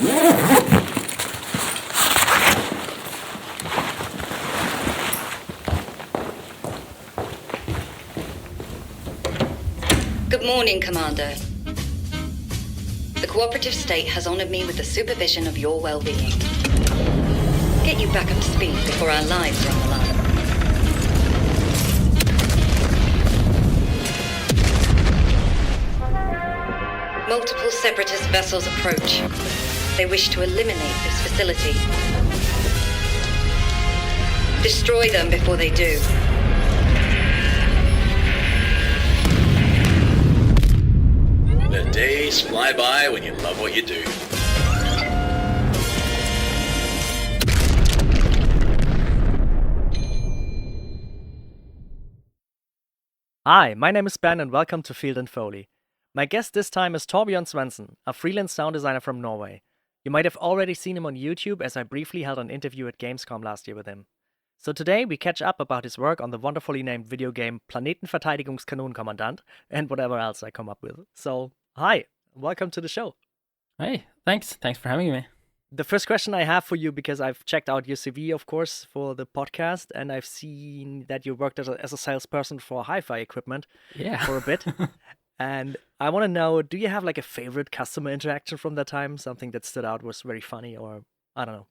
Good morning, Commander. The cooperative state has honored me with the supervision of your well-being. Get you back up to speed before our lives are on the line. Multiple separatist vessels approach. They wish to eliminate this facility. Destroy them before they do. The days fly by when you love what you do. Hi, my name is Ben and welcome to Field and Foley. My guest this time is Torbjørn Svendsen, a freelance sound designer from Norway. You might have already seen him on YouTube as I briefly held an interview at Gamescom last year with him. So today we catch up about his work on the wonderfully named video game Planetenverteidigungskanonenkommandant and whatever else I come up with. So, hi, welcome to the show. Hey, thanks for having me. The first question I have for you, because I've checked out your CV, of course, for the podcast, and I've seen that you worked as a salesperson for hi-fi equipment for a bit. And I want to know, do you have like a favorite customer interaction from that time? Something that stood out, was very funny, or I don't know,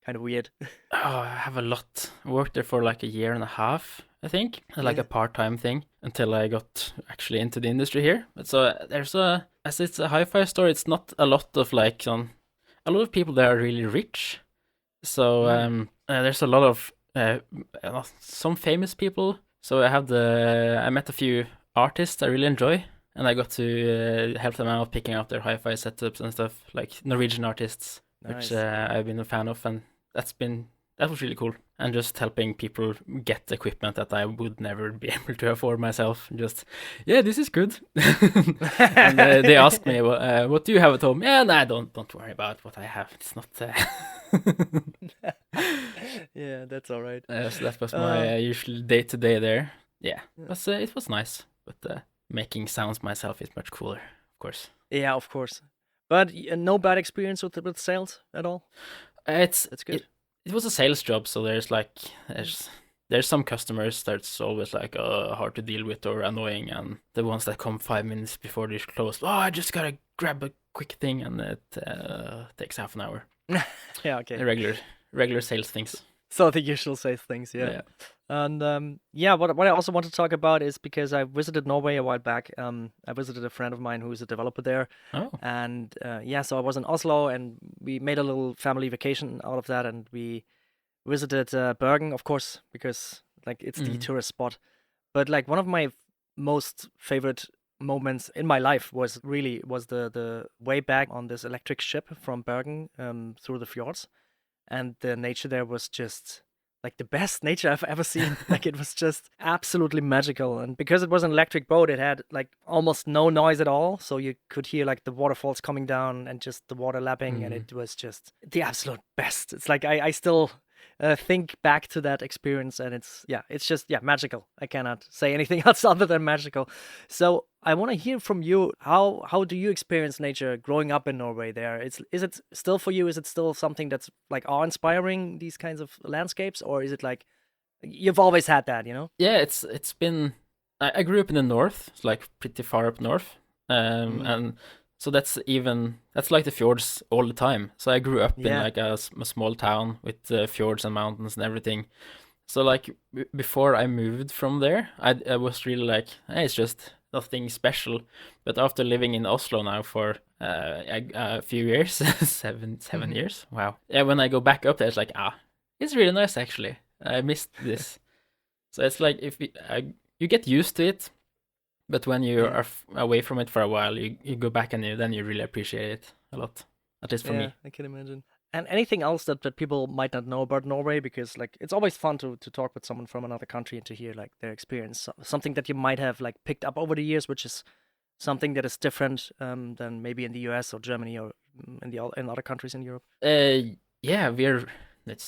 kind of weird? I have a lot. I worked there for like a year and a half, I think, like a part-time thing until I got actually into the industry here. But so as it's a hi-fi store, it's not a lot of like a lot of people there are really rich. So there's a lot of some famous people. So I met a few artists I really enjoy. And I got to help them out picking out their hi-fi setups and stuff, like Norwegian artists, which I've been a fan of, and that was really cool. And just helping people get equipment that I would never be able to afford myself. Just, this is good. And they asked me, what do you have at home? Yeah, no, don't worry about what I have. It's not... Yeah, that's all right. So that was my usual day-to-day there. Yeah, it was nice, but... making sounds myself is much cooler, of course. Yeah, of course. But no bad experience with sales at all? That's good. It was a sales job, so there's some customers that's always like hard to deal with or annoying, and the ones that come 5 minutes before they close, I just gotta grab a quick thing, and it takes half an hour. Yeah, okay. The regular sales things. So the usual sales things, yeah. And what I also want to talk about is because I visited Norway a while back. I visited a friend of mine who's a developer there. Oh. And so I was in Oslo, and we made a little family vacation out of that, and we visited Bergen, of course, because like it's the tourist spot. But like one of my most favorite moments in my life was the way back on this electric ship from Bergen through the fjords. And the nature there was just like the best nature I've ever seen. Like it was just absolutely magical. And because it was an electric boat, it had like almost no noise at all. So you could hear like the waterfalls coming down and just the water lapping. And it was just the absolute best. It's like I still think back to that experience, and it's just magical. I cannot say anything else other than magical. So I want to hear from you, how do you experience nature growing up in Norway there? Is it still for you, is it still something that's like awe-inspiring, these kinds of landscapes, or is it like you've always had that, you know? Yeah, it's been I grew up in the north, it's like pretty far up north. And so that's like the fjords all the time. So I grew up in like a small town with fjords and mountains and everything. So like before I moved from there, I was really like, hey, it's just nothing special. But after living in Oslo now for a few years, seven years, wow. Yeah, when I go back up there, it's like, it's really nice actually. I missed this. So it's like you get used to it. But when you are away from it for a while, you go back and then you really appreciate it a lot. At least for me. I can imagine. And anything else that people might not know about Norway? Because like it's always fun to talk with someone from another country and to hear like their experience. Something that you might have like picked up over the years, which is something that is different than maybe in the US or Germany or in other countries in Europe. It's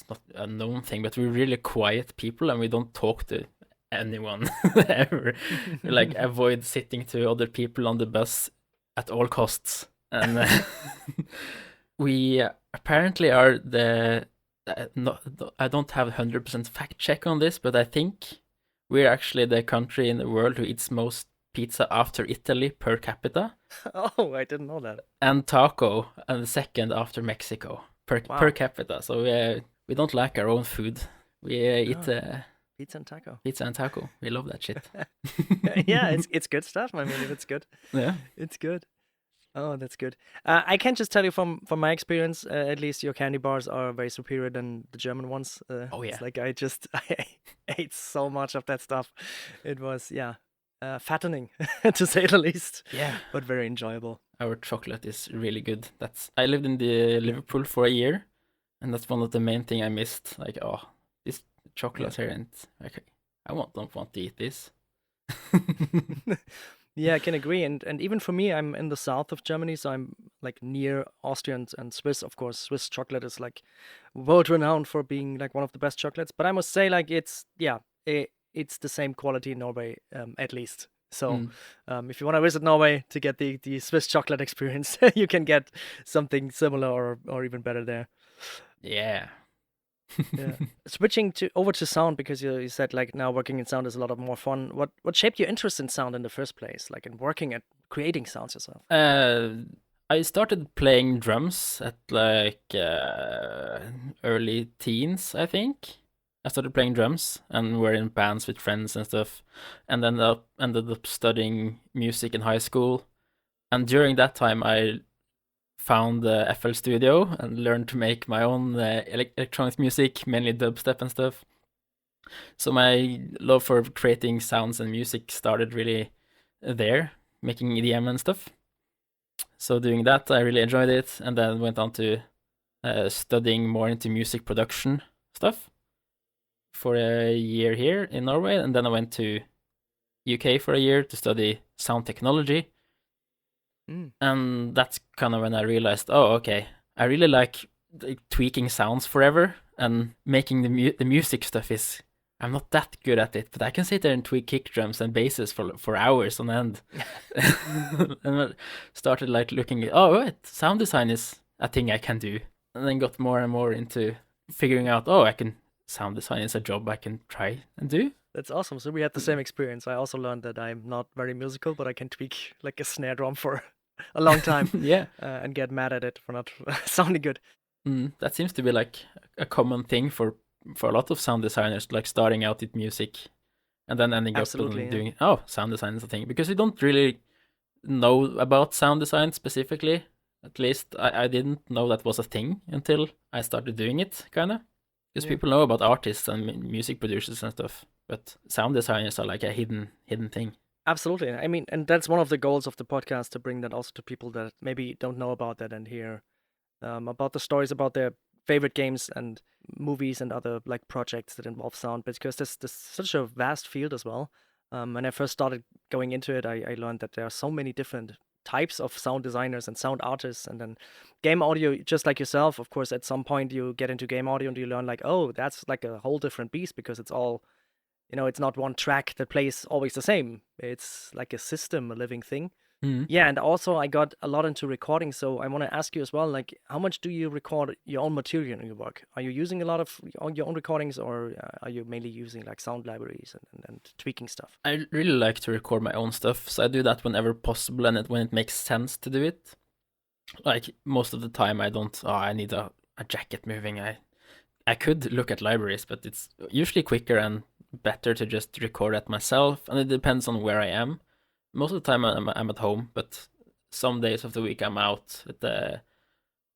not a known thing, but we're really quiet people and we don't talk to anyone ever. We like avoid sitting to other people on the bus at all costs, and we apparently are I don't have 100% fact check on this, but I think we're actually the country in the world who eats most pizza after Italy per capita. Oh, I didn't know that. And taco, and the second after Mexico per capita. So we don't like our own food. We eat pizza and taco. Pizza and taco. We love that shit. Yeah, it's good stuff. I mean, if it's good, yeah, it's good. Oh, that's good. I can just tell you from my experience, at least your candy bars are very superior than the German ones. Oh yeah. It's like I ate so much of that stuff. It was fattening to say the least. Yeah, but very enjoyable. Our chocolate is really good. I lived in the Liverpool for a year, and that's one of the main thing I missed. Like, this chocolate here, and okay, don't want to eat this. Yeah, I can agree. And even for me, I'm in the south of Germany, so I'm like near Austria and Swiss. Of course, Swiss chocolate is like world renowned for being like one of the best chocolates. But I must say, like it's the same quality in Norway, at least. So if you want to visit Norway to get the Swiss chocolate experience, you can get something similar or even better there. Yeah. Yeah. Switching over to sound, because you said like now working in sound is a lot more fun. What shaped your interest in sound in the first place, like in working at creating sounds yourself? I started playing drums at like early teens, I think. I started playing drums and were in bands with friends and stuff, and then ended up studying music in high school. And during that time, I found the FL Studio and learned to make my own electronic music, mainly dubstep and stuff. So my love for creating sounds and music started really there, making EDM and stuff. So doing that, I really enjoyed it, and then went on to studying more into music production stuff for a year here in Norway, and then I went to UK for a year to study sound technology. And that's kind of when I realized, okay, I really like tweaking sounds forever, and making the music stuff I'm not that good at it, but I can sit there and tweak kick drums and basses for hours on end. And I started like looking at, sound design is a thing I can do, and then got more and more into figuring out, sound design is a job I can try and do. That's awesome. So we had the same experience. I also learned that I'm not very musical, but I can tweak like a snare drum for a long time. Yeah. And get mad at it for not sounding good. That seems to be like a common thing for a lot of sound designers, like starting out with music and then ending up doing, sound design is a thing. Because you don't really know about sound design specifically. At least I didn't know that was a thing until I started doing it, kind of. Because people know about artists and music producers and stuff, but sound designers are like a hidden thing. Absolutely. I mean, and that's one of the goals of the podcast, to bring that also to people that maybe don't know about that and hear about the stories about their favorite games and movies and other like projects that involve sound, because there's such a vast field as well. When I first started going into it, I learned that there are so many different types of sound designers and sound artists. And then game audio, just like yourself, of course, at some point you get into game audio and you learn like, that's like a whole different beast, because it's all, it's not one track that plays always the same. It's like a system, a living thing. Yeah, and also I got a lot into recording, so I want to ask you as well, like, how much do you record your own material in your work? Are you using a lot of your own recordings, or are you mainly using like sound libraries and tweaking stuff? I really like to record my own stuff, so I do that whenever possible and when it makes sense to do it. Like, most of the time I don't, I need a jacket moving. I could look at libraries, but it's usually quicker and better to just record it myself, and it depends on where I am. Most of the time I'm at home, but some days of the week I'm out at the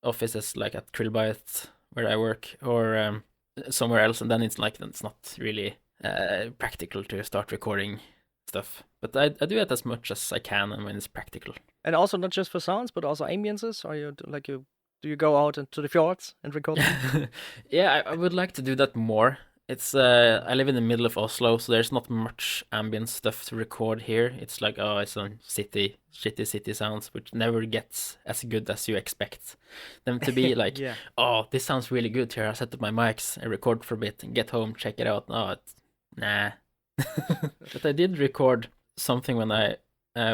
offices, like at Krillbite, where I work, or somewhere else, and then it's not really practical to start recording stuff. But I do it as much as I can, and when it's practical. And also not just for sounds, but also ambiences. Do you go out into the fjords and record them? Yeah, I would like to do that more. It's I live in the middle of Oslo, so there's not much ambient stuff to record here. It's like, it's some shitty city sounds, which never gets as good as you expect them to be. Like, yeah. This sounds really good here. I set up my mics and record for a bit and get home, check it out. Nah. But I did record something when I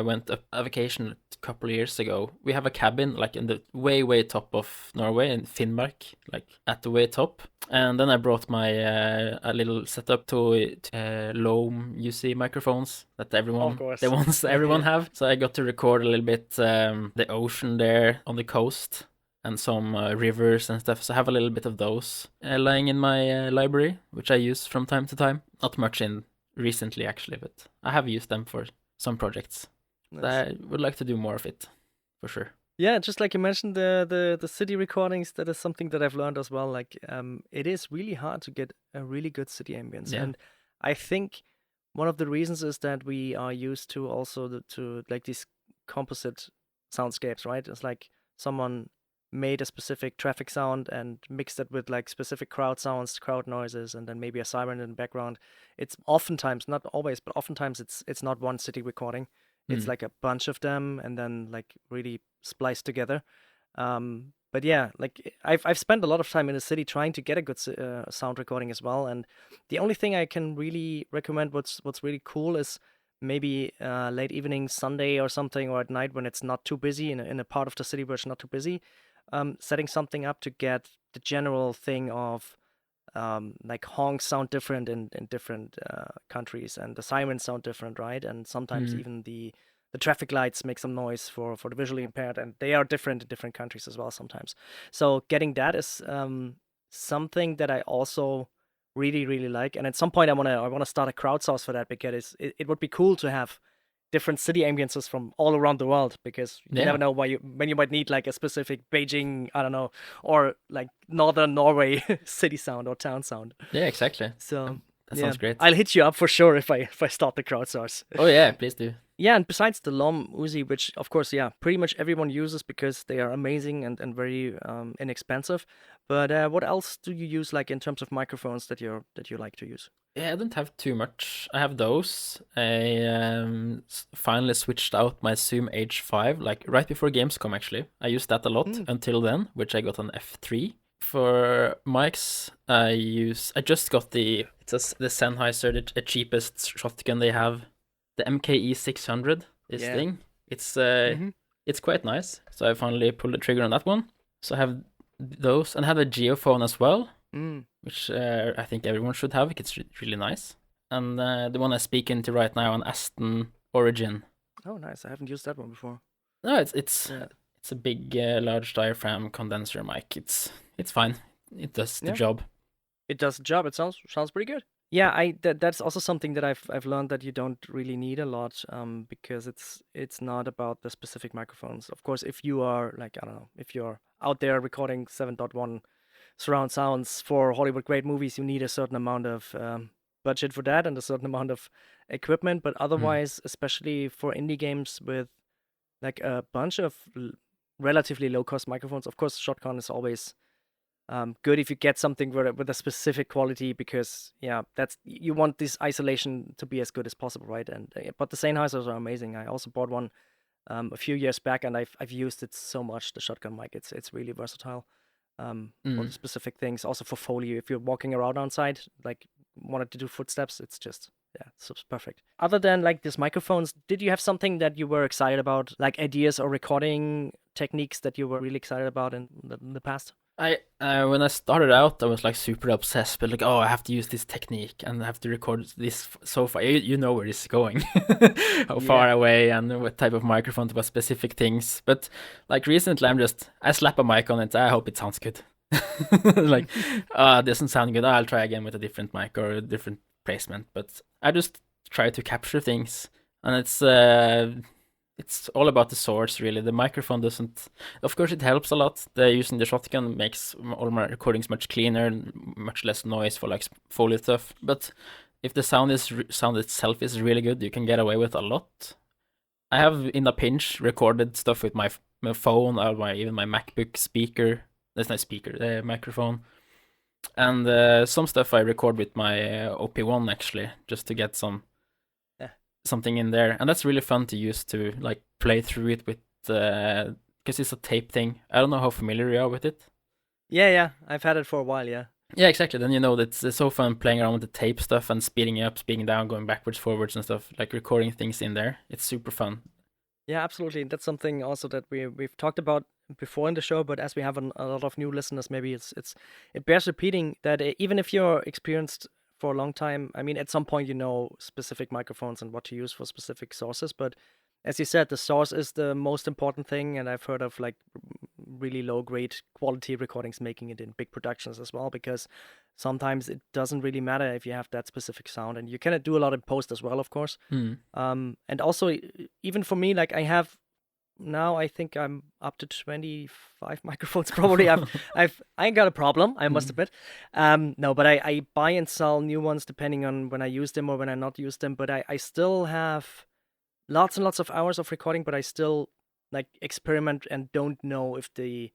went up a vacation a couple of years ago. We have a cabin like in the way top of Norway in Finnmark, like at the way top. And then I brought my a little setup to low UC microphones that the ones everyone have. So I got to record a little bit the ocean there on the coast and some rivers and stuff. So I have a little bit of those lying in my library, which I use from time to time. Not much in recently actually, but I have used them for some projects. Nice. I would like to do more of it, for sure. Yeah, just like you mentioned, the city recordings, that is something that I've learned as well. Like, it is really hard to get a really good city ambience. Yeah. And I think one of the reasons is that we are used to also to like these composite soundscapes, right? It's like someone made a specific traffic sound and mixed it with like specific crowd sounds, crowd noises, and then maybe a siren in the background. It's oftentimes, not always, but oftentimes it's not one city recording. It's like a bunch of them and then like really spliced together. But yeah, like I've spent a lot of time in the city trying to get a good sound recording as well. And the only thing I can really recommend, what's really cool, is maybe late evening, Sunday or something, or at night when it's not too busy in a part of the city where it's not too busy. Setting something up to get the general thing of like honks sound different in different countries, and the sirens sound different, right? And sometimes even the traffic lights make some noise for the visually impaired, and they are different in different countries as well sometimes. So getting that is something that I also really, really like. And at some point I wanna start a crowdsource for that, because it would be cool to have different city ambiences from all around the world, because you never know when you might need like a specific Beijing, I don't know, or like northern Norway city sound or town sound. Yeah, exactly. So that sounds great. I'll hit you up for sure if I start the crowdsource. Oh yeah, please do. Yeah, and besides the LOM Uzi, which of course, pretty much everyone uses because they are amazing and very inexpensive. But what else do you use, like in terms of microphones that you like to use? Yeah, I don't have too much. I have those. I finally switched out my Zoom H5 like right before Gamescom actually. I used that a lot until then, which I got an F3. For mics, I just got the Sennheiser, the cheapest shotgun they have. The MKE 600, thing. It's quite nice. So I finally pulled the trigger on that one. So I have those, and I have a geophone as well, which I think everyone should have. It's really nice. And the one I speak into right now, an Aston Origin. Oh, nice. I haven't used that one before. No, it's a big, large diaphragm condenser mic. It's fine. It does the job. It does the job. It sounds pretty good. Yeah, that's also something that I've learned, that you don't really need a lot, because it's not about the specific microphones. Of course, if you are like, I don't know, if you're out there recording 7.1 surround sounds for Hollywood grade movies, you need a certain amount of budget for that and a certain amount of equipment. But otherwise, especially for indie games with like a bunch of relatively low cost microphones, of course, shotgun is always good if you get something with a specific quality, because you want this isolation to be as good as possible, right? And but the Sennheisers are amazing. I also bought one a few years back, and I've used it so much. The shotgun mic, it's really versatile for the specific things. Also for Foley, if you're walking around outside, like wanted to do footsteps, it's just so it's perfect. Other than like these microphones, did you have something that you were excited about, like ideas or recording techniques that you were really excited about in the past? When I started out, I was like super obsessed, but like, oh, I have to use this technique and I have to record this so far. You know where this is going, how far away and what type of microphone to what specific things. But like recently, I slap a mic on it. I hope it sounds good. Like, it doesn't sound good. I'll try again with a different mic or a different placement. But I just try to capture things, and it's all about the source, really. The microphone doesn't... Of course, it helps a lot. Using the shotgun makes all my recordings much cleaner, much less noise for like Foley stuff. But if the sound itself is really good, you can get away with a lot. I have, in a pinch, recorded stuff with my phone or even my MacBook speaker. That's not speaker, the microphone. And some stuff I record with my OP1, actually, just to get something in there, and that's really fun to use to like play through it with because it's a tape thing. I don't know how familiar you are with it. Yeah, I've had it for a while. Yeah, exactly. Then you know that it's so fun playing around with the tape stuff and speeding up, speeding down, going backwards, forwards and stuff, like recording things in there. It's super fun. Yeah, absolutely. And that's something also that we've talked about before in the show, but as we have a lot of new listeners, maybe it bears repeating that even if you're experienced for a long time, I mean, at some point you know specific microphones and what to use for specific sources, but as you said, the source is the most important thing, and I've heard of like really low grade quality recordings making it in big productions as well, because sometimes it doesn't really matter if you have that specific sound, and you can do a lot in post as well, of course. And also, even for me, like I have now, I think I'm up to 25 microphones probably. I ain't got a problem, I must admit. No, but I buy and sell new ones depending on when I use them or when I not use them. But I still have lots and lots of hours of recording, but I still like experiment and don't know if the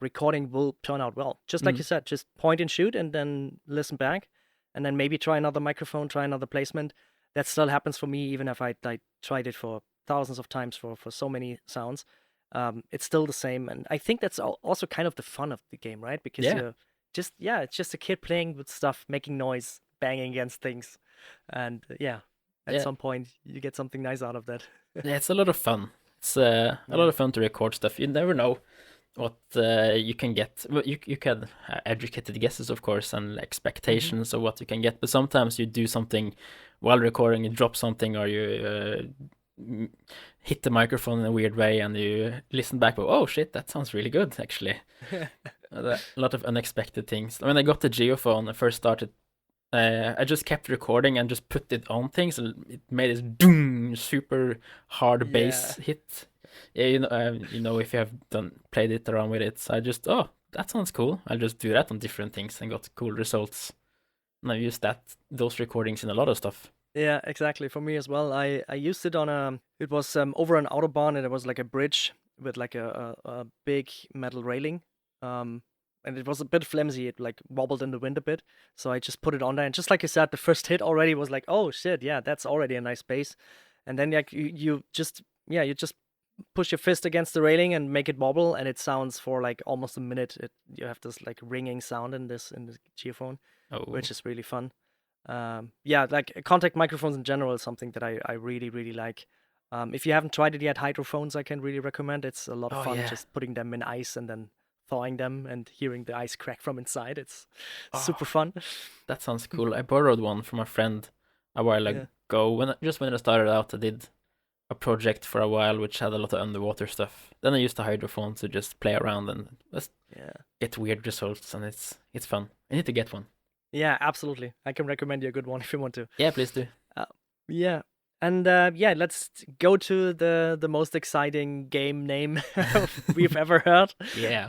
recording will turn out well. Just like you said, just point and shoot and then listen back, and then maybe try another microphone, try another placement. That still happens for me, even if I tried it for thousands of times for so many sounds. It's still the same, and I think that's also kind of the fun of the game, right? Because you're it's just a kid playing with stuff, making noise, banging against things, and at some point you get something nice out of that. Yeah, it's a lot of fun. It's a lot of fun to record stuff. You never know what you can get. Well, you can have educated guesses, of course, and expectations of what you can get. But sometimes you do something while recording, you drop something, or you hit the microphone in a weird way, and you listen back. But oh shit, that sounds really good, actually. A lot of unexpected things. When I got the geophone, I first started. I just kept recording and just put it on things, and it made this doom super hard bass hit. Yeah, you know, if you have played it around with it, so I just that sounds cool. I'll just do that on different things and got cool results. And I used those recordings in a lot of stuff. Yeah, exactly. For me as well. I used it on it was over an autobahn, and it was like a bridge with like a big metal railing. And it was a bit flimsy. It like wobbled in the wind a bit. So I just put it on there. And just like you said, the first hit already was like, oh shit, yeah, that's already a nice bass. And then like you just push your fist against the railing and make it wobble, and it sounds for like almost a minute. You have this like ringing sound in the geophone, which is really fun. Like contact microphones in general is something that I really, really like. If you haven't tried it yet, hydrophones I can really recommend. It's a lot of fun just putting them in ice and then thawing them and hearing the ice crack from inside. It's super fun. That sounds cool. I borrowed one from a friend a while ago. When I started out, I did a project for a while which had a lot of underwater stuff. Then I used the hydrophone to just play around and just get weird results, and it's fun. I need to get one. Yeah, absolutely. I can recommend you a good one if you want to. Yeah, please do. And let's go to the most exciting game name we've ever heard. Yeah.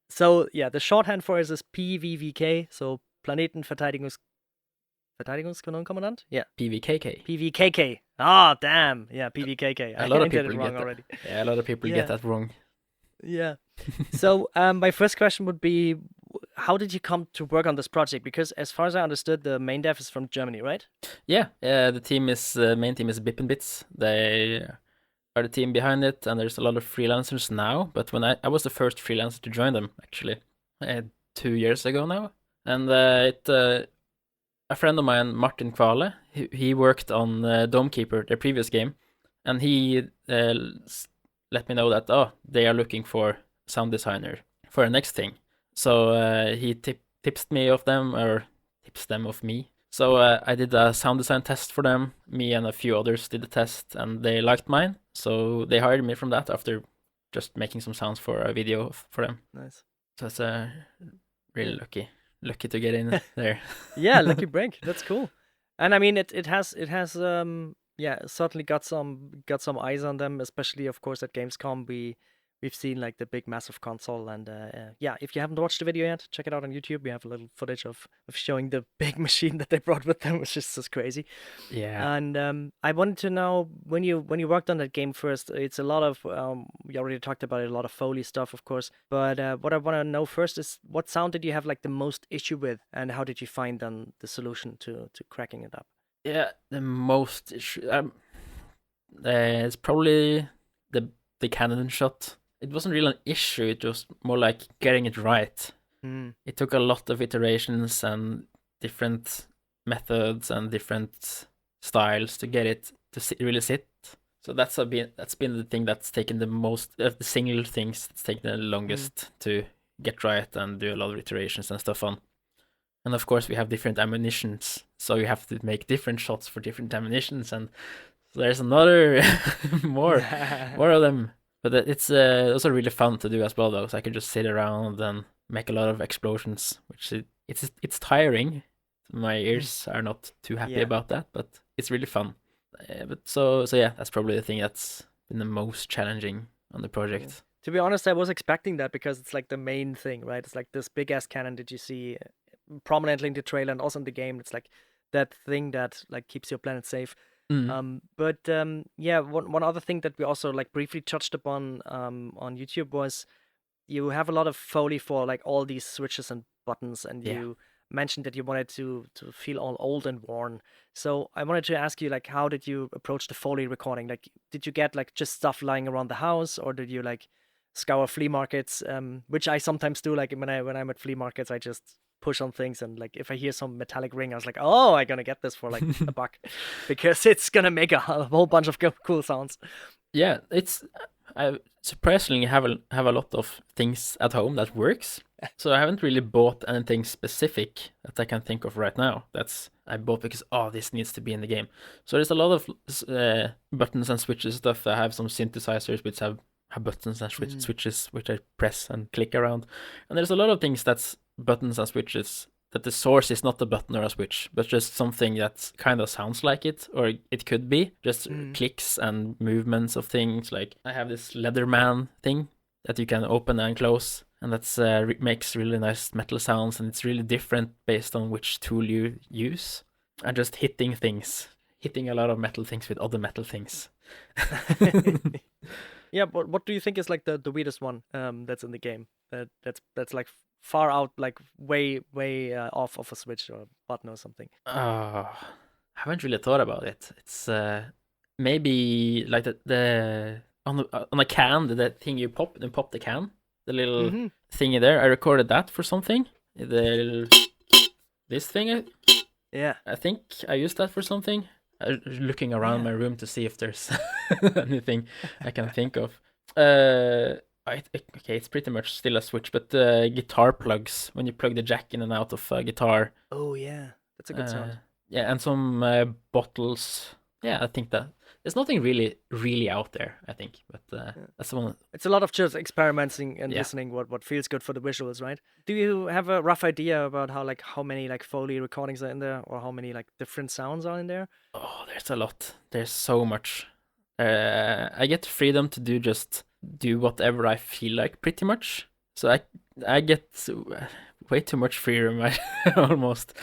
So the shorthand for it is PVVK, so Planetenverteidigungskanonenkommandant? Yeah. PVKK. PVKK. Ah, damn. Yeah, PVKK. A lot of people get it wrong already. Yeah, a lot of people get that wrong. Yeah. So my first question would be, how did you come to work on this project? Because as far as I understood, the main dev is from Germany, right? Yeah. The main team is Bip and Bits. They are the team behind it, and there's a lot of freelancers now. But when I was the first freelancer to join them, actually, 2 years ago now, and a friend of mine, Martin Kvale, he worked on Domekeeper, their previous game, and he let me know that they are looking for sound designer for the next thing. So he tips me of them, or tips them of me. So I did a sound design test for them. Me and a few others did the test, and they liked mine. So they hired me from that after just making some sounds for a video for them. Nice. So it's really lucky to get in there. Yeah, lucky break. That's cool. And I mean, it has certainly got some eyes on them, especially of course at Gamescom. We've seen like the big massive console, and if you haven't watched the video yet, check it out on YouTube. We have a little footage of showing the big machine that they brought with them, which is just crazy. Yeah. And I wanted to know, when you worked on that game first, it's a lot of we already talked about it, a lot of Foley stuff, of course. But what I want to know first is, what sound did you have like the most issue with, and how did you find then the solution to cracking it up? Yeah, the most issue. It's probably the cannon shot. It wasn't really an issue. It was more like getting it right. It took a lot of iterations and different methods and different styles to get it to really sit. So that's been the thing that's taken the most, the single things that's taken the longest to get right and do a lot of iterations and stuff on. And of course we have different ammunitions, so you have to make different shots for different ammunitions, and so there's another more of them. But it's also really fun to do as well, though. So I can just sit around and make a lot of explosions, which it's tiring. My ears are not too happy about that, but it's really fun. But so yeah, that's probably the thing that's been the most challenging on the project. To be honest, I was expecting that because it's like the main thing, right? It's like this big ass cannon that you see prominently in the trailer and also in the game. It's like that thing that like keeps your planet safe. But one other thing that we also like briefly touched upon on YouTube was you have a lot of Foley for like all these switches and buttons, and you mentioned that you wanted to feel all old and worn. So I wanted to ask you, like, how did you approach the Foley recording? Like, did you get like just stuff lying around the house, or did you like scour flea markets, which I sometimes do? Like when I'm at flea markets, I just push on things, and like if I hear some metallic ring, I was like, oh, I'm gonna get this for like $1 because it's gonna make a whole bunch of cool sounds. Yeah, I surprisingly have a lot of things at home that works. So I haven't really bought anything specific that I can think of right now. I bought because this needs to be in the game. So there's a lot of buttons and switches stuff. I have some synthesizers which have buttons and switches which I press and click around. And there's a lot of things that's buttons and switches that the source is not a button or a switch, but just something that kind of sounds like it, or it could be just clicks and movements of things. Like I have this Leatherman thing that you can open and close, and that's makes really nice metal sounds, and it's really different based on which tool you use. And just hitting a lot of metal things with other metal things. Yeah, but what do you think is like the weirdest one that's in the game? That's like far out, like way off of a switch or a button or something. I haven't really thought about it. It's maybe like the on a can, the thing you pop the can, the little thingy there. I recorded that for something. This thing. I think I used that for something. I'm looking around my room to see if there's anything I can think of. Okay, it's pretty much still a switch, but guitar plugs, when you plug the jack in and out of a guitar. Oh yeah, that's a good sound. Yeah, and some bottles. Yeah, I think that there's nothing really out there, I think, but that's the one. It's a lot of just experimenting and listening what feels good for the visuals, right? Do you have a rough idea about how many like Foley recordings are in there, or how many like different sounds are in there? Oh, there's a lot. There's so much. I get freedom to do whatever I feel like, pretty much. So I get way too much freedom, almost.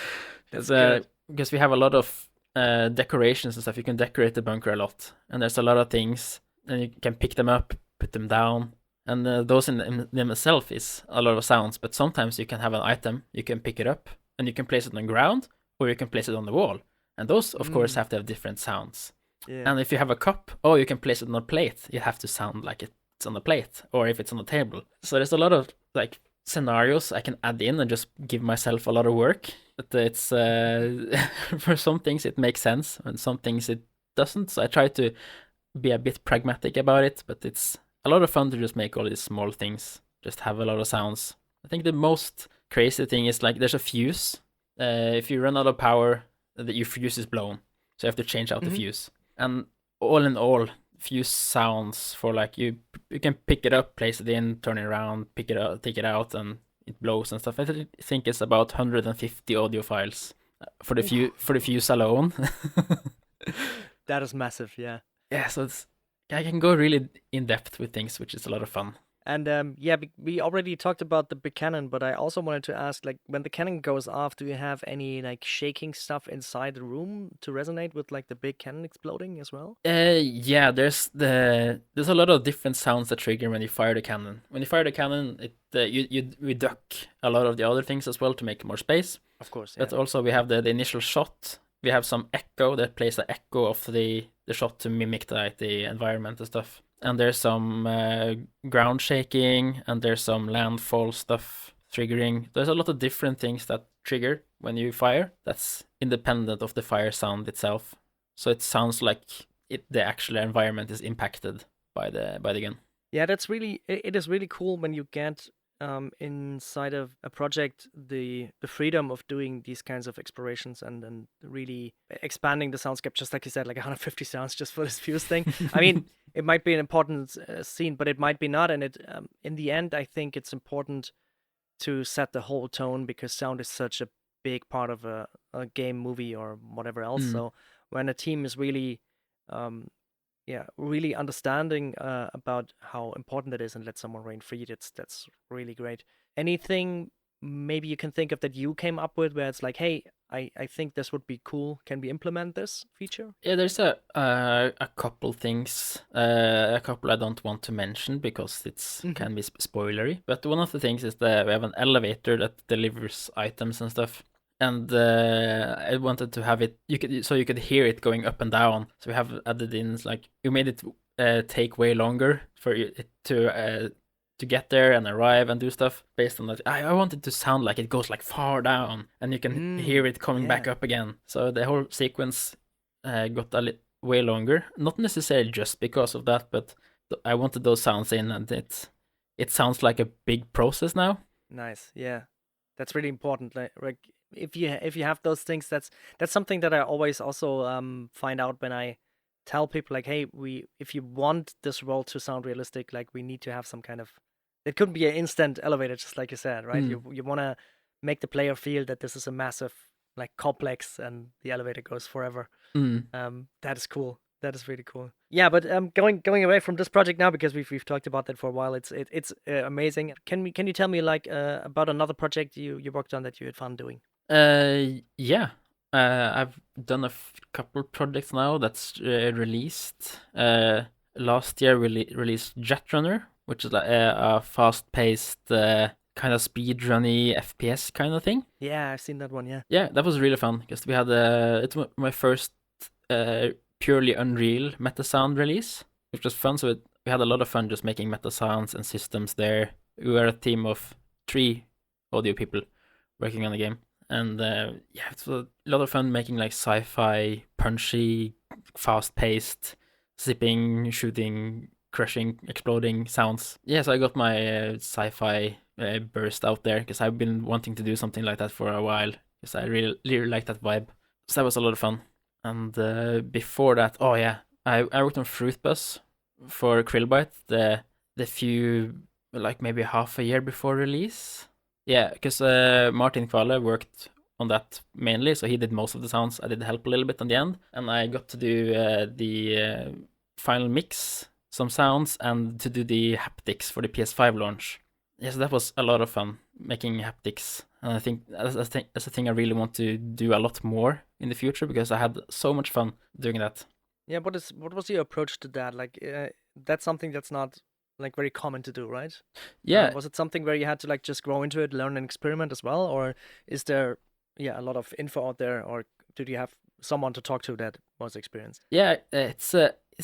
Because we have a lot of decorations and stuff. You can decorate the bunker a lot, and there's a lot of things, and you can pick them up, put them down, and those in themselves is a lot of sounds. But sometimes you can have an item, you can pick it up, and you can place it on the ground, or you can place it on the wall, and those of course have to have different sounds. Yeah. And if you have a cup, you can place it on a plate. You have to sound like it's on a plate, or if it's on a table. So there's a lot of like scenarios I can add in and just give myself a lot of work. But it's for some things it makes sense, and some things it doesn't. So I try to be a bit pragmatic about it, but it's a lot of fun to just make all these small things, just have a lot of sounds. I think the most crazy thing is like there's a fuse. If you run out of power, your fuse is blown, so you have to change out the fuse. And all in all, fuse sounds for like you can pick it up, place it in, turn it around, pick it up, take it out, and it blows and stuff. I think it's about 150 audio files for the fuse alone. That is massive, yeah. Yeah, so I can go really in depth with things, which is a lot of fun. And we already talked about the big cannon, but I also wanted to ask, like, when the cannon goes off, do you have any like shaking stuff inside the room to resonate with like the big cannon exploding as well? Yeah, there's a lot of different sounds that trigger when you fire the cannon. When you fire the cannon, we duck a lot of the other things as well to make more space. Of course, yeah. But also we have the initial shot. We have some echo that plays an echo of the shot to mimic the environment and stuff. And there's some ground shaking, and there's some landfall stuff triggering. There's a lot of different things that trigger when you fire. That's independent of the fire sound itself. So it sounds like the actual environment is impacted by the gun. Yeah, it is really cool when you get inside of a project the freedom of doing these kinds of explorations and really expanding the soundscape, just like you said, like 150 sounds just for this fuse thing. I mean, it might be an important scene, but it might be not. And it in the end, I think it's important to set the whole tone because sound is such a big part of a game, movie, or whatever else. So when a team is really really understanding about how important it is and let someone reign free, that's really great. Anything maybe you can think of that you came up with where it's like, hey, I think this would be cool. Can we implement this feature? Yeah, there's a couple things, a couple I don't want to mention because it's can be spoilery. But one of the things is that we have an elevator that delivers items and stuff. And I wanted to have it you could hear it going up and down. So we have added in like we made it take way longer for it to get there and arrive and do stuff based on that. I want it to sound like it goes like far down and you can hear it coming back up again. So the whole sequence got way longer. Not necessarily just because of that, but I wanted those sounds in, and it sounds like a big process now. Nice, yeah, that's really important. Like if you have those things, that's something that I always also find out when I tell people like, hey, if you want this world to sound realistic, like we need to have some kind of, it couldn't be an instant elevator, just like you said, right? You want to make the player feel that this is a massive like complex and the elevator goes forever. That is cool. That is really cool. Yeah, but going away from this project now, because we've talked about that for a while. It's amazing. Can you tell me like about another project you worked on that you had fun doing? Yeah. I've done a couple projects now that's released. Last year released Jet Runner, which is like a fast-paced kind of speedrunny FPS kind of thing. Yeah, I've seen that one. Yeah. Yeah, that was really fun because we had it's my first purely Unreal meta sound release, which was fun. So we had a lot of fun just making meta sounds and systems there. We were a team of 3 audio people working on the game. And yeah, it was a lot of fun making like sci-fi, punchy, fast-paced, zipping, shooting, crushing, exploding sounds. Yeah, so I got my sci-fi burst out there because I've been wanting to do something like that for a while because I really like that vibe. So that was a lot of fun. And before that, oh yeah, I worked on Fruit Bus for Krillbite, the few, like maybe half a year before release. Yeah, because Martin Kvale worked on that mainly, so he did most of the sounds. I did help a little bit on the end, and I got to do the final mix, some sounds, and to do the haptics for the PS5 launch. Yes, that was a lot of fun, making haptics. And I think that's a thing I really want to do a lot more in the future, because I had so much fun doing that. Yeah, what was your approach to that? Like, that's something that's not like very common to do, right? Yeah. Was it something where you had to like just grow into it, learn and experiment as well, or is there a lot of info out there, or did you have someone to talk to that was experienced? Yeah, it's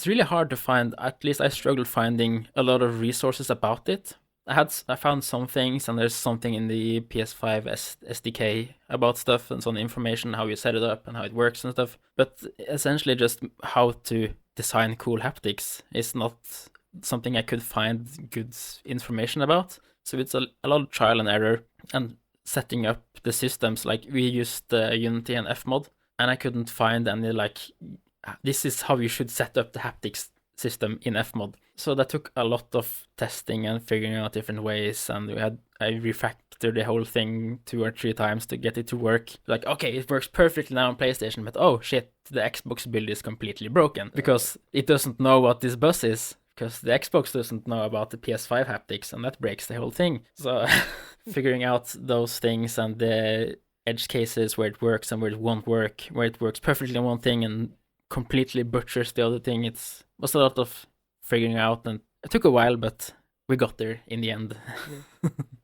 really hard to find. At least I struggled finding a lot of resources about it. I found some things, and there's something in the PS5 SDK about stuff and some information how you set it up and how it works and stuff. But essentially, just how to design cool haptics is not something I could find good information about. So it's a lot of trial and error and setting up the systems. Like we used Unity and Fmod, and I couldn't find any like, this is how you should set up the haptics system in Fmod. So that took a lot of testing and figuring out different ways, and I refactored the whole thing 2 or 3 times to get it to work. Like, okay, it works perfectly now on PlayStation, but oh shit, the Xbox build is completely broken because it doesn't know what this bus is, because the Xbox doesn't know about the PS5 haptics, and that breaks the whole thing. So figuring out those things and the edge cases where it works and where it won't work, where it works perfectly on one thing and completely butchers the other thing, was a lot of figuring out, and it took a while, but we got there in the end.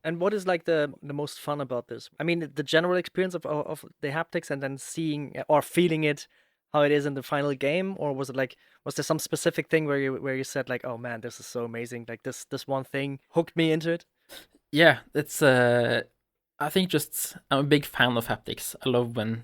And what is like the most fun about this? I mean, the general experience of the haptics, and then seeing or feeling it, how it is in the final game, or was there some specific thing where you said like, oh man, this is so amazing, like this one thing hooked me into it? Yeah, it's I think just I'm a big fan of haptics. I love when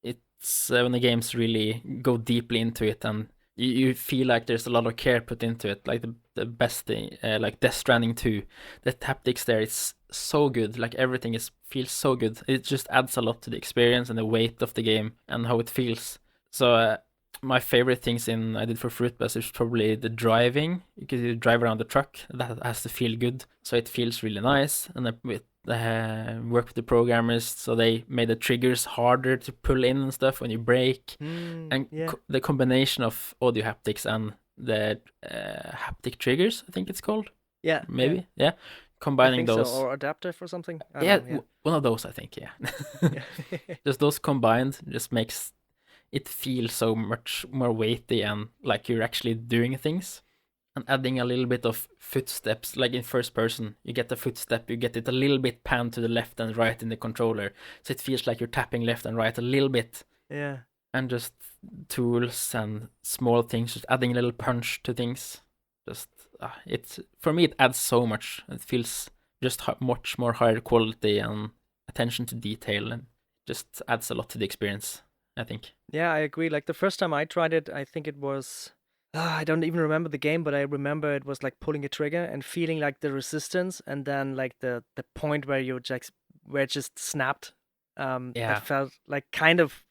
the games really go deeply into it and you feel like there's a lot of care put into it. Like the best thing, like Death Stranding 2, the haptics there, it's so good. Like everything feels so good. It just adds a lot to the experience and the weight of the game and how it feels. So my favorite things I did for Fruit Bus is probably the driving, because you drive around the truck. That has to feel good, so it feels really nice. And with work with the programmers, so they made the triggers harder to pull in and stuff when you brake. And the combination of audio haptics and the haptic triggers, I think it's called. Yeah, maybe. Yeah, combining those, or adaptive or something. One of those, I think. Yeah, just those combined just makes it feels so much more weighty and like you're actually doing things. And adding a little bit of footsteps, like in first person, you get the footstep, you get it a little bit panned to the left and right in the controller, so it feels like you're tapping left and right a little bit. Yeah. And just tools and small things, just adding a little punch to things. Just for me, it adds so much. It feels just much more higher quality and attention to detail, and just adds a lot to the experience, I think. Yeah, I agree. Like the first time I tried it, I think it was, I don't even remember the game, but I remember it was like pulling a trigger and feeling like the resistance, and then like the point where where it just snapped. It felt like kind of,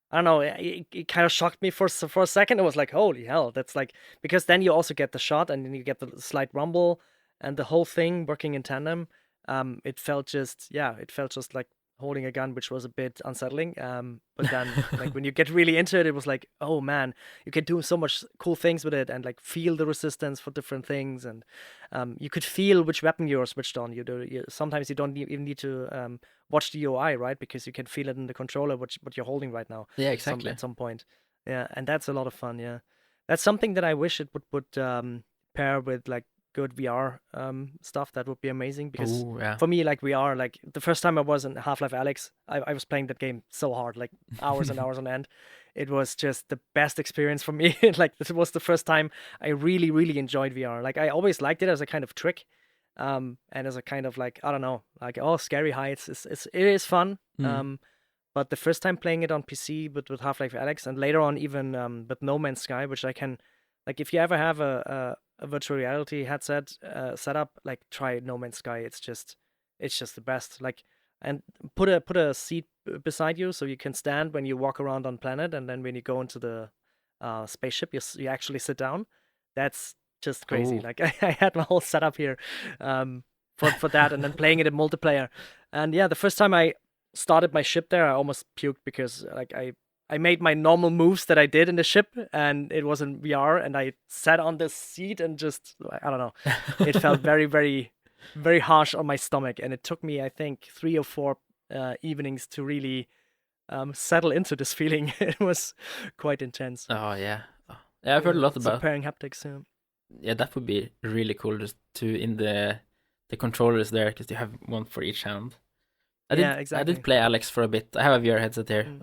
I don't know, it kind of shocked me for a second. It was like, holy hell, that's like, because then you also get the shot and then you get the slight rumble and the whole thing working in tandem. It felt just like holding a gun, which was a bit unsettling. But then like when you get really into it, it was like, oh man, you can do so much cool things with it and like feel the resistance for different things. And you could feel which weapon you're switched on. Sometimes you don't even need to watch the UI, right? Because you can feel it in the controller, what you're holding right now. Yeah, exactly. At some point. Yeah, and that's a lot of fun. Yeah, that's something that I wish it would pair with like good VR stuff. That would be amazing, because for me, like VR, like the first time I was in Half-Life Alyx, I was playing that game so hard, like hours and hours on end. It was just the best experience for me. Like this was the first time I really, really enjoyed VR. Like I always liked it as a kind of trick, and as a kind of like, I don't know, like, oh, scary heights. It is fun. But the first time playing it on PC with Half-Life Alyx, and later on even with No Man's Sky, which I can, like, if you ever have a virtual reality headset set up, like try No Man's Sky. It's just the best. Like, and put a seat beside you so you can stand when you walk around on planet, and then when you go into the spaceship, you actually sit down. That's just crazy. Like I had my whole setup here for that, and then playing it in multiplayer. And yeah, the first time I started my ship there, I almost puked, because like I made my normal moves that I did in the ship, and it was in VR, and I sat on this seat and just, I don't know, it felt very, very, very harsh on my stomach, and it took me, I think, 3 or 4 evenings to really settle into this feeling. It was quite intense. Oh, yeah. Yeah, I've heard a lot about pairing haptics. Yeah, that would be really cool, just in the controllers there, because you have one for each hand. Exactly. I did play Alyx for a bit. I have a VR headset here.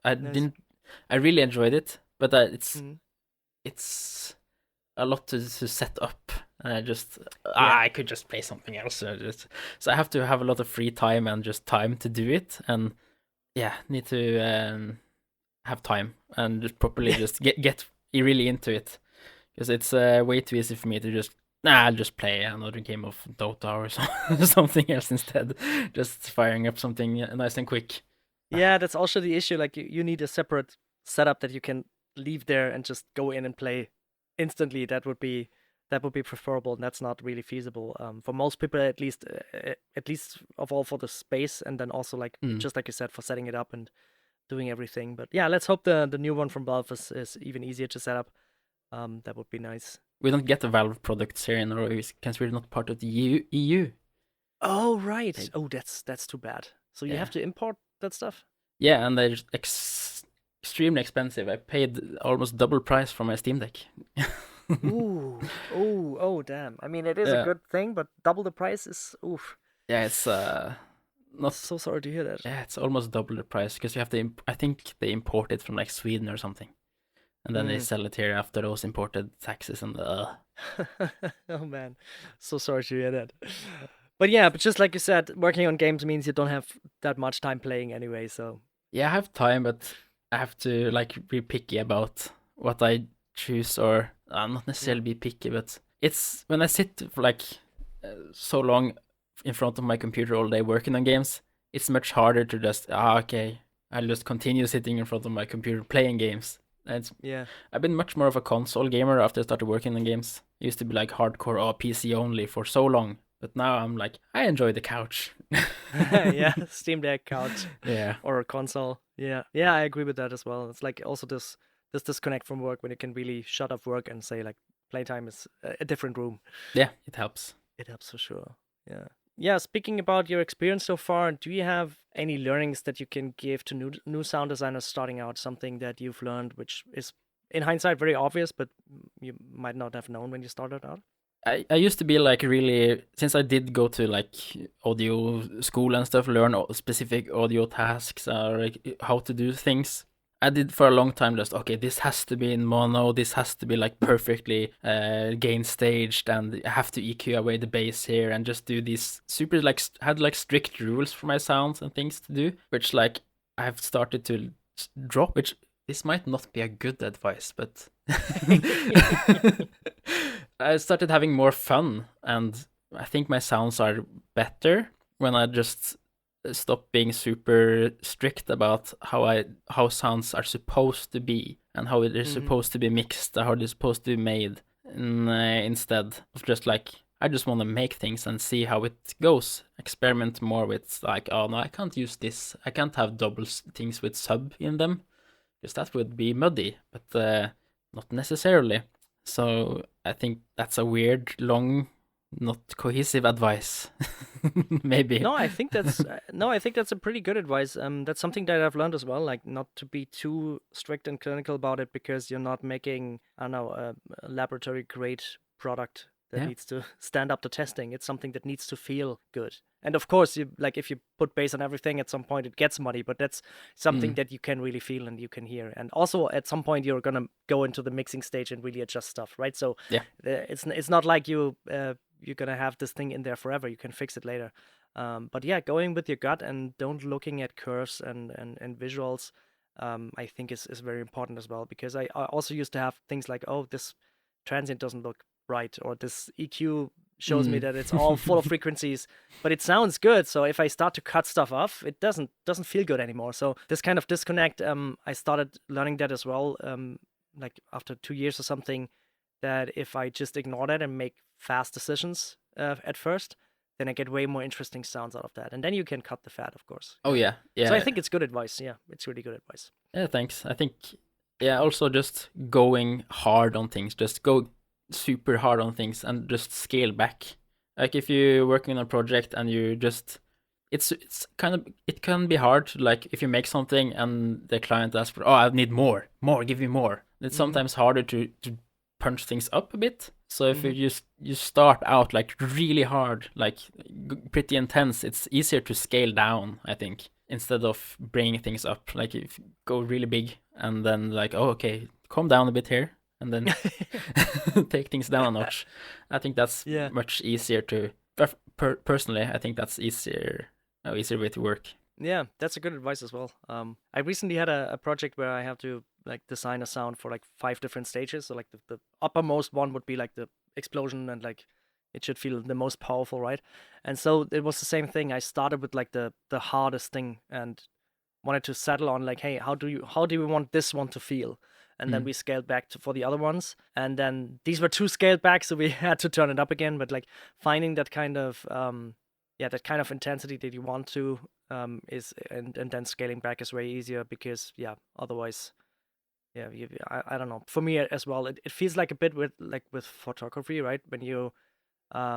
I really enjoyed it, but it's a lot to set up. And I could just play something else. So I have to have a lot of free time and just time to do it. And yeah, need to have time and just properly just get really into it, because it's way too easy for me to just, I'll just play another game of Dota or something else instead. Just firing up something nice and quick. Yeah, that's also the issue. Like you need a separate setup that you can leave there and just go in and play instantly. That would be preferable, and that's not really feasible for most people, at least of all, for the space, and then also like just like you said, for setting it up and doing everything. But yeah, let's hope the new one from Valve is even easier to set up. That would be nice. We don't get the Valve products here in Norway because we're not part of the EU. Oh, right. Oh, that's too bad. So you have to import that stuff? Yeah, and they're extremely expensive. I paid almost double price for my Steam Deck. Ooh. Oh, damn. I mean, it is a good thing, but double the price is, oof. Yeah, it's not... So sorry to hear that. Yeah, it's almost double the price, because you have to... I think they import it from like Sweden or something. And then they sell it here after those imported taxes and Oh man, so sorry to hear that. But yeah, but just like you said, working on games means you don't have that much time playing anyway, so... Yeah, I have time, but I have to like be picky about what I choose or not necessarily be picky, but it's when I sit for like so long in front of my computer all day working on games, it's much harder to just okay, I'll just continue sitting in front of my computer playing games. I've been much more of a console gamer after I started working on games. I used to be like hardcore PC only for so long, but now I'm like, I enjoy the couch. Yeah, Steam Deck couch. Yeah. Or a console. Yeah, I agree with that as well. It's like also this disconnect from work when you can really shut off work and say like playtime is a different room. Yeah, it helps. It helps for sure. Yeah. Yeah, speaking about your experience so far, do you have any learnings that you can give to new sound designers starting out? Something that you've learned, which is in hindsight very obvious, but you might not have known when you started out? I used to be like really, since I did go to like audio school and stuff, learn specific audio tasks or like how to do things. I did for a long time just, okay, this has to be in mono, this has to be like perfectly gain staged, and I have to EQ away the bass here and just do these super like, had like strict rules for my sounds and things to do, which like I've started to drop, which this might not be a good advice, but I started having more fun, and I think my sounds are better when I just stop being super strict about how sounds are supposed to be and how they're supposed to be mixed, how they're supposed to be made, instead of just like, I just want to make things and see how it goes. Experiment more with like, oh no, I can't use this. I can't have double things with sub in them, because that would be muddy, but not necessarily. So I think that's a weird, long, not cohesive advice. Maybe. No, I think that's a pretty good advice. That's something that I've learned as well, like not to be too strict and clinical about it, because you're not making, I don't know, a laboratory grade product that needs to stand up to testing. It's something that needs to feel good. And of course, if you put bass on everything, at some point it gets muddy, but that's something that you can really feel and you can hear. And also at some point you're gonna go into the mixing stage and really adjust stuff, right? So it's not like you're gonna have this thing in there forever. You can fix it later. But yeah, going with your gut and don't looking at curves and visuals, I think is very important as well, because I also used to have things like, oh, this transient doesn't look right, or this EQ shows me that it's all full of frequencies, but it sounds good. So if I start to cut stuff off, it doesn't feel good anymore. So this kind of disconnect, I started learning that as well, like after 2 years or something, that if I just ignore that and make fast decisions at first, then I get way more interesting sounds out of that. And then you can cut the fat, of course. Oh, yeah. So I think it's good advice. Yeah, it's really good advice. Yeah, thanks. I think, also just going hard on things, just go super hard on things and just scale back. Like if you're working on a project and you just, it's kind of, it can be hard, like if you make something and the client asks for, oh, I need more, give me more. It's sometimes harder to punch things up a bit. So if you start out like really hard, like pretty intense, it's easier to scale down, I think, instead of bringing things up. Like if you go really big and then like, oh, okay, calm down a bit here, and then take things down a notch. I think that's much easier to, personally, I think that's easier way to work. Yeah, that's a good advice as well. I recently had a project where I have to like design a sound for like 5 different stages. So like the uppermost one would be like the explosion, and like it should feel the most powerful, right? And so it was the same thing. I started with like the hardest thing and wanted to settle on like, hey, how do we want this one to feel? And then we scaled back for the other ones. And then these were too scaled back, so we had to turn it up again. But like finding that kind of that kind of intensity that you want to is and then scaling back is way easier, because otherwise I don't know, for me as well, it feels like a bit with photography, right? When you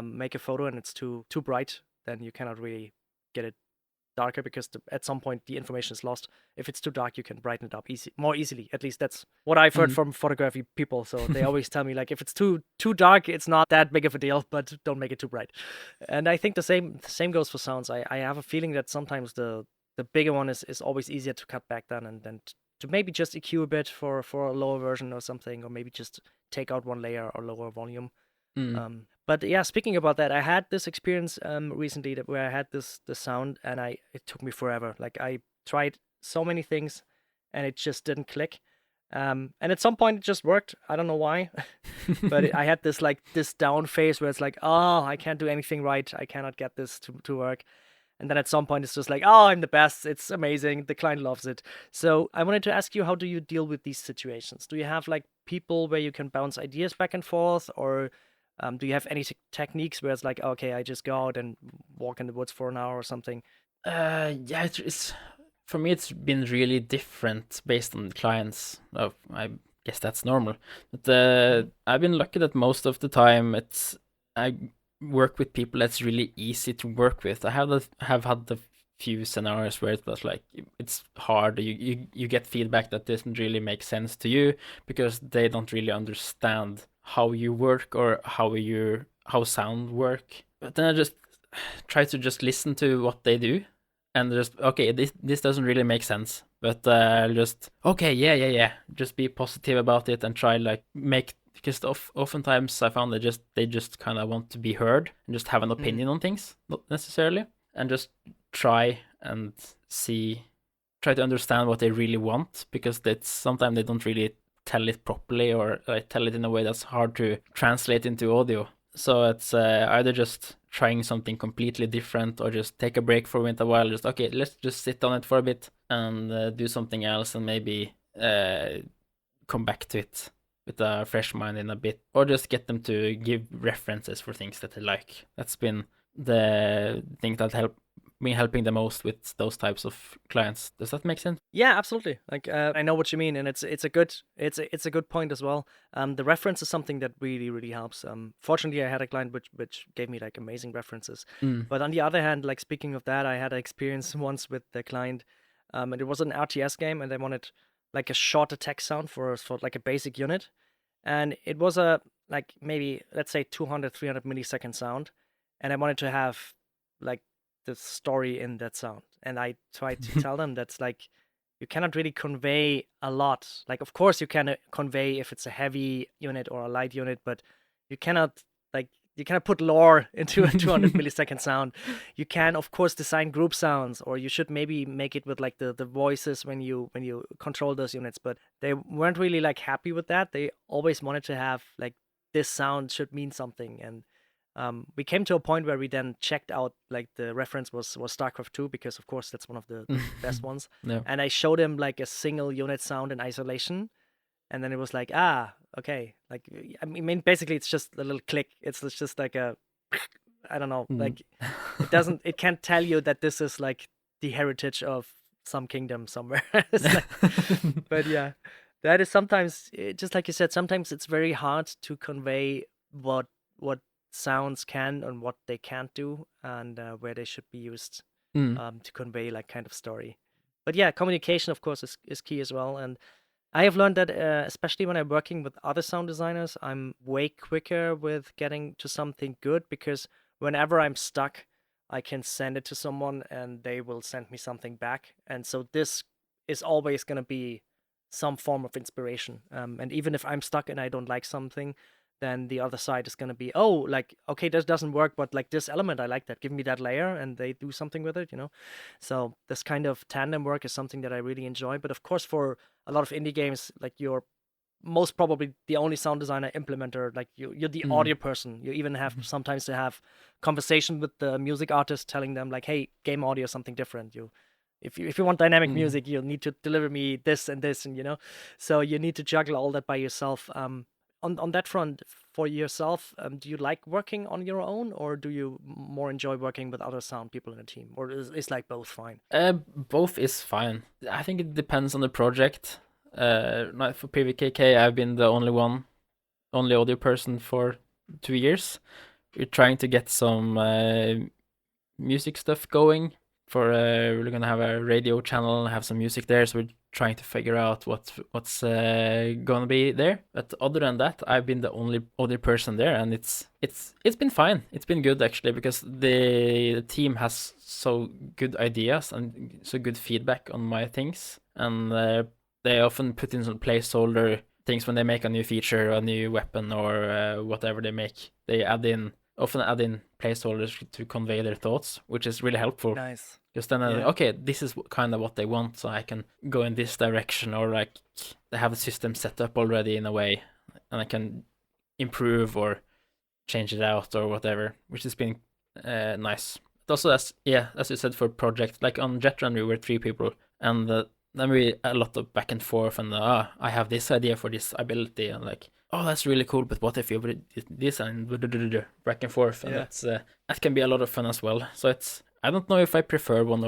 make a photo and it's too bright, then you cannot really get it darker, because at some point the information is lost. If it's too dark, you can brighten it up more easily. At least that's what I've heard from photography people. So they always tell me like, if it's too dark, it's not that big of a deal, but don't make it too bright. And I think the same goes for sounds. I have a feeling that sometimes the bigger one is always easier to cut back then, and then to maybe just EQ a bit for a lower version or something, or maybe just take out one layer or lower volume. But yeah, speaking about that, I had this experience recently where I had this sound, and it took me forever. Like I tried so many things and it just didn't click. And at some point it just worked. I don't know why, but I had this down phase where it's like, oh, I can't do anything right. I cannot get this to work. And then at some point it's just like, oh, I'm the best. It's amazing. The client loves it. So I wanted to ask you, how do you deal with these situations? Do you have like people where you can bounce ideas back and forth, or do you have any techniques where it's like, okay, I just go out and walk in the woods for an hour or something? Yeah, it's for me, it's been really different based on the clients. Oh, I guess that's normal. But I've been lucky that most of the time I work with people that's really easy to work with. I have had the few scenarios where it was like it's hard. You get feedback that doesn't really make sense to you because they don't really understand how you work or how sound work. But then I just try to just listen to what they do. And just, okay, this doesn't really make sense, but just, okay, yeah. Just be positive about it and try like because oftentimes I found they just kind of want to be heard and just have an opinion on things, not necessarily, and just try to understand what they really want, because sometimes they don't really tell it properly, or tell it in a way that's hard to translate into audio. So it's either just trying something completely different or just take a break for a while. Just, okay, let's just sit on it for a bit and do something else and maybe come back to it with a fresh mind in a bit, or just get them to give references for things that they like. That's been the thing that helped me helping the most with those types of clients. Does that make sense? Yeah, absolutely. Like I know what you mean, and it's a good point as well. The reference is something that really helps. Fortunately, I had a client which gave me like amazing references. But on the other hand, like speaking of that, I had an experience once with the client, and it was an RTS game, and they wanted like a short attack sound for like a basic unit, and it was a like maybe let's say 200-300 millisecond sound, and I wanted to have like the story in that sound. And I tried to tell them that's like, you cannot really convey a lot. Like, of course you can convey if it's a heavy unit or a light unit, but you cannot put lore into a 200 millisecond sound. You can, of course, design group sounds, or you should maybe make it with like the voices when you control those units, but they weren't really like happy with that. They always wanted to have like, this sound should mean something. And we came to a point where we then checked out, like the reference was StarCraft 2, because of course that's one of the best ones. Yeah. And I showed him like a single unit sound in isolation, and then it was like, okay. Like, I mean, basically it's just a little click. It's just like a, I don't know, like it can't tell you that this is like the heritage of some kingdom somewhere. But yeah, that is sometimes, just like you said, sometimes it's very hard to convey what sounds can and what they can't do, and where they should be used to convey like kind of story. But yeah, communication of course is key as well. And I have learned that especially when I'm working with other sound designers, I'm way quicker with getting to something good, because whenever I'm stuck, I can send it to someone and they will send me something back. And so this is always going to be some form of inspiration. And even if I'm stuck and I don't like something, then the other side is going to be, oh, like, okay, this doesn't work, but like this element, I like that. Give me that layer, and they do something with it, So this kind of tandem work is something that I really enjoy. But of course, for a lot of indie games, like you're most probably the only sound designer implementer. Like you're the audio person. You even have sometimes to have conversation with the music artist, telling them like, hey, game audio is something different. If you want dynamic music, you'll need to deliver me this and this, and so you need to juggle all that by yourself. On that front, for yourself, do you like working on your own, or do you more enjoy working with other sound people in a team, or is like both fine? Both is fine. I think it depends on the project. Like for PVKK, I've been the only audio person for 2 years. We're trying to get some music stuff going. We're gonna have a radio channel and have some music there, so we're trying to figure out what's gonna be there. But other than that, I've been the only audio person there, and it's been fine. It's been good actually, because the team has so good ideas and so good feedback on my things, and they often put in some placeholder things when they make a new feature, a new weapon, or whatever they make. They add in often add in placeholders to convey their thoughts, which is really helpful. Nice. Because then, okay, this is kind of what they want, so I can go in this direction, or like they have a system set up already in a way, and I can improve or change it out or whatever, which has been nice. But also, as you said, for project, like on Jetrun, we were 3 people, and then we a lot of back and forth, and I have this idea for this ability, and like, oh, that's really cool, but what if you did this, and back and forth, and that's that can be a lot of fun as well. So I don't know if I prefer one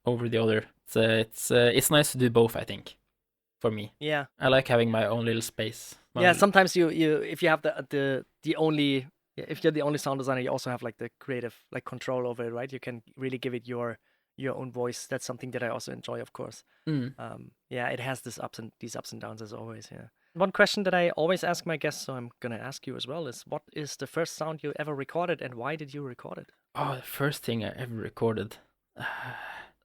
over the other. It's nice to do both, I think, for me. Yeah. I like having my own little space. Sometimes you if you have the only if you're the only sound designer, you also have like the creative like control over it, right? You can really give it your own voice. That's something that I also enjoy, of course. It has these ups and downs as always. Yeah. One question that I always ask my guests, so I'm gonna ask you as well, is what is the first sound you ever recorded, and why did you record it? Oh, the first thing I ever recorded.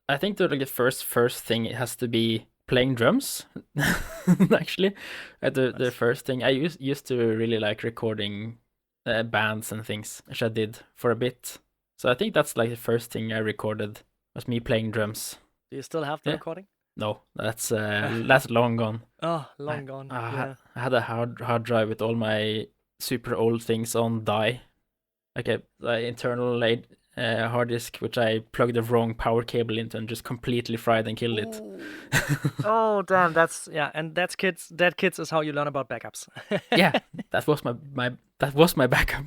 I think that like the first thing, it has to be playing drums. Actually, the first thing I used to really like recording bands and things, which I did for a bit. So I think that's like the first thing I recorded was me playing drums. Do you still have the recording? No, that's long gone. Oh, long gone. I had a hard drive with all my super old things on die, like a internal hard disk, which I plugged the wrong power cable into and just completely fried and killed it. Oh damn, Dead Kids is how you learn about backups. Yeah, that was my backup.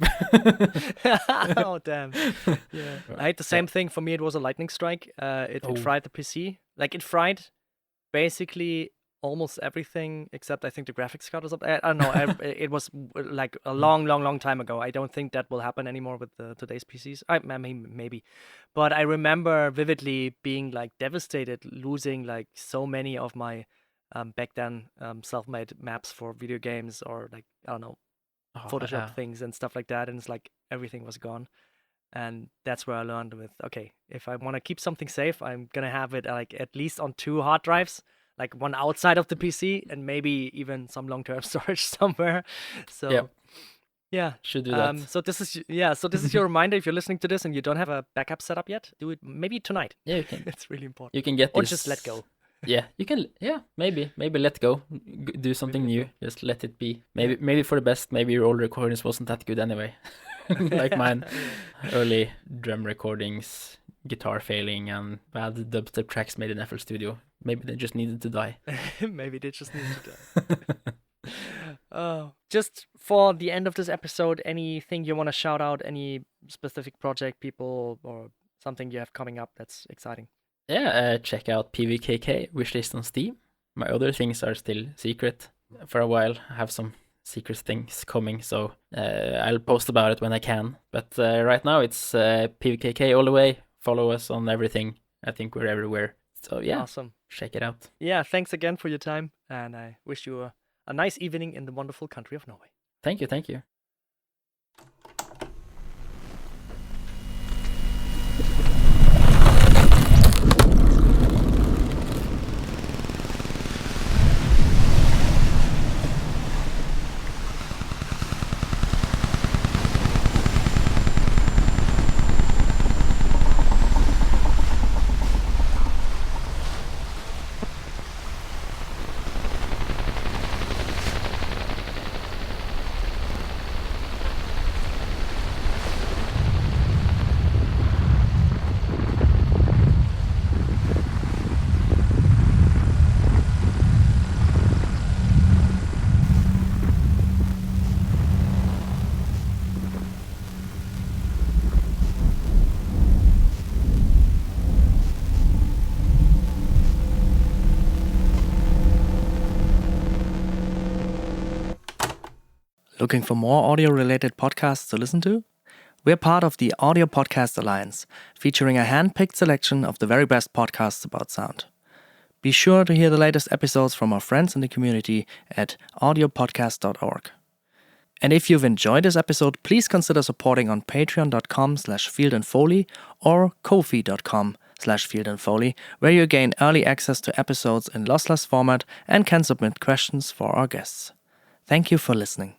Oh damn. Yeah. I had the same thing. For me, it was a lightning strike. It fried the PC. Like it fried basically almost everything except I think the graphics card was up. I don't know. It was like a long time ago. I don't think that will happen anymore with today's PCs. I mean, maybe, but I remember vividly being like devastated, losing like so many of my back then self-made maps for video games, or like I don't know, Photoshop things and stuff like that. And it's like everything was gone. And that's where I learned with, okay, if I want to keep something safe, I'm gonna have it like at least on 2 hard drives. Like one outside of the PC and maybe even some long-term storage somewhere. So yeah, should do that. So this is your reminder. If you're listening to this and you don't have a backup set up yet, do it maybe tonight. Yeah, you can. It's really important. You can get or this... just let go. Yeah, you can. Yeah, maybe let go. Do something new. Just let it be. Maybe for the best. Maybe your old recordings wasn't that good anyway. Like mine, early drum recordings, guitar failing, and bad dubstep tracks made in FL Studio. Maybe they just needed to die. Maybe they just needed to die. Just for the end of this episode, anything you want to shout out? Any specific project, people, or something you have coming up that's exciting? Yeah, check out PVKK wishlist on Steam. My other things are still secret for a while. I have some secret things coming, so I'll post about it when I can. But right now it's PVKK all the way. Follow us on everything. I think we're everywhere. So yeah, awesome. Check it out. Yeah, thanks again for your time, and I wish you a nice evening in the wonderful country of Norway. Thank you. Looking for more audio-related podcasts to listen to? We're part of the Audio Podcast Alliance, featuring a hand-picked selection of the very best podcasts about sound. Be sure to hear the latest episodes from our friends in the community at audiopodcast.org. And if you've enjoyed this episode, please consider supporting on patreon.com/fieldandfoley or ko-fi.com/fieldandfoley, where you gain early access to episodes in lossless format and can submit questions for our guests. Thank you for listening.